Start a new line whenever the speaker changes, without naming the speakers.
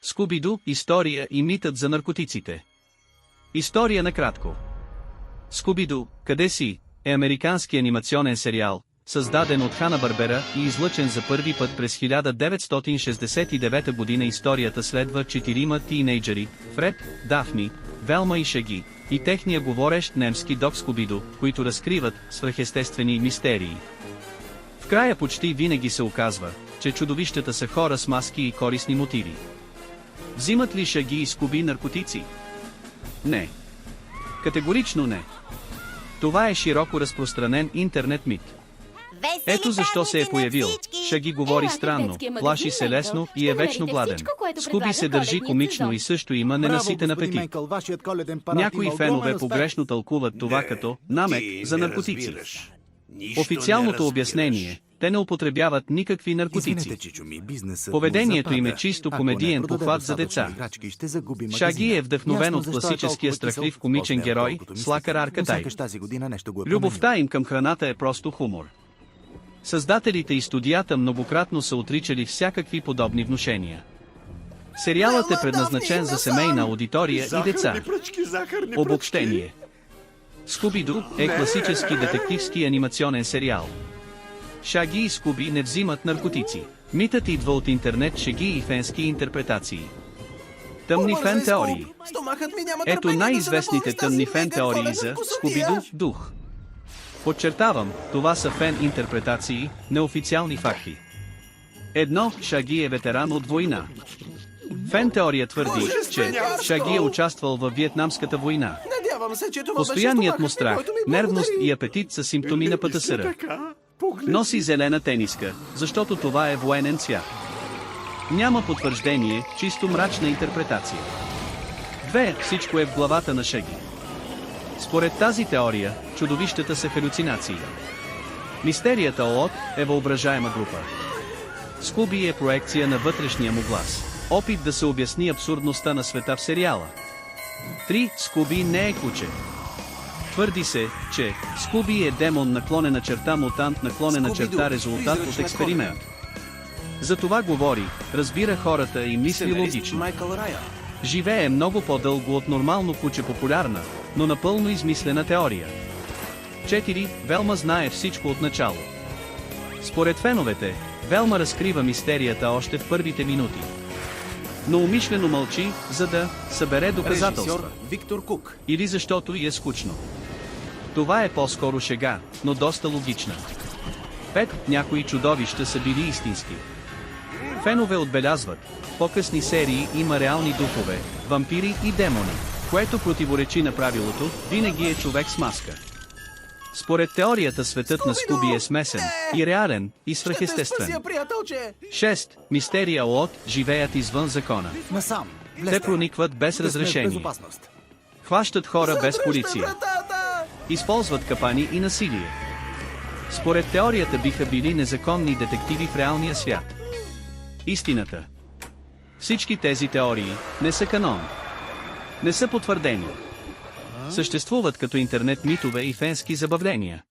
Скуби-Ду, история и митът за наркотиците. История накратко. Скуби-Ду, къде си? Е американски анимационен сериал, създаден от Хана-Барбера и излъчен за първи път през 1969 година. Историята следва четирима тийнейджери, Фред, Дафни, Велма и Шаги, и техния говорещ немски дог Скуби-Ду, които разкриват свръхестествени мистерии. В края почти винаги се оказва, че чудовищата са хора с маски и корисни мотиви. Взимат ли Шаги и Скуби наркотици? Не. Категорично не. Това е широко разпространен интернет мит. Ето защо се е появил. Шаги говори странно, плаши се лесно и е вечно гладен. Скуби се държи комично и също има ненаситен апетит. Някои фенове погрешно тълкуват това като намек за наркотици. Официалното обяснение: те не употребяват никакви наркотици. Поведението им е чисто комедиен похват за деца. Шаги е вдъхновен от класическия страхлив комичен герой, Слакър Аркадай. Любовта им към храната е просто хумор. Създателите и студията многократно са отричали всякакви подобни внушения. Сериалът е предназначен за семейна аудитория и деца. Обобщение. Скуби-Ду е класически детективски анимационен сериал. Шаги и Скуби не взимат наркотици. Митът идва от интернет шеги и фенски интерпретации. Тъмни фен теории. Ето най-известните тъмни фен теории за Скуби-Ду дух. Подчертавам, това са фен интерпретации, неофициални факти. Едно, Шаги е ветеран от война. Фен теория твърди, че Шаги е участвал във Виетнамската война. Постоянният му страх, нервност и апетит са симптоми на ПТСР. Носи зелена тениска, защото това е военен цвят. Няма потвърждение, чисто мрачна интерпретация. 2. Всичко е в главата на Шаги. Според тази теория, чудовищата са халюцинации. Мистерията ООД е въображаема група. Скуби е проекция на вътрешния му глас. Опит да се обясни абсурдността на света в сериала. 3. Скуби не е куче. Твърди се, че Скуби е демон наклонена черта мутант наклонена черта резултат от експеримент. За това говори, разбира хората и мисли логично. Живее много по-дълго от нормално куче, популярна, но напълно измислена теория. 4. Велма знае всичко от начало. Според феновете, Велма разкрива мистерията още в първите минути. Но умишлено мълчи, за да събере доказателства.
Виктор Кук.
Или защото й е скучно. Това е по-скоро шега, но доста логична. 5. Някои чудовища са били истински. Фенове отбелязват, в по-късни серии има реални духове, вампири и демони, което противоречи на правилото, винаги е човек с маска. Според теорията светът на Скуби е смесен, и реален, и свръхестествен. 6. Мистерия ООД живеят извън закона. Те проникват без разрешение. Хващат хора без полиция. Използват капани и насилие. Според теорията биха били незаконни детективи в реалния свят. Истината. Всички тези теории не са канон. Не са потвърдени. Съществуват като интернет митове и фенски забавления.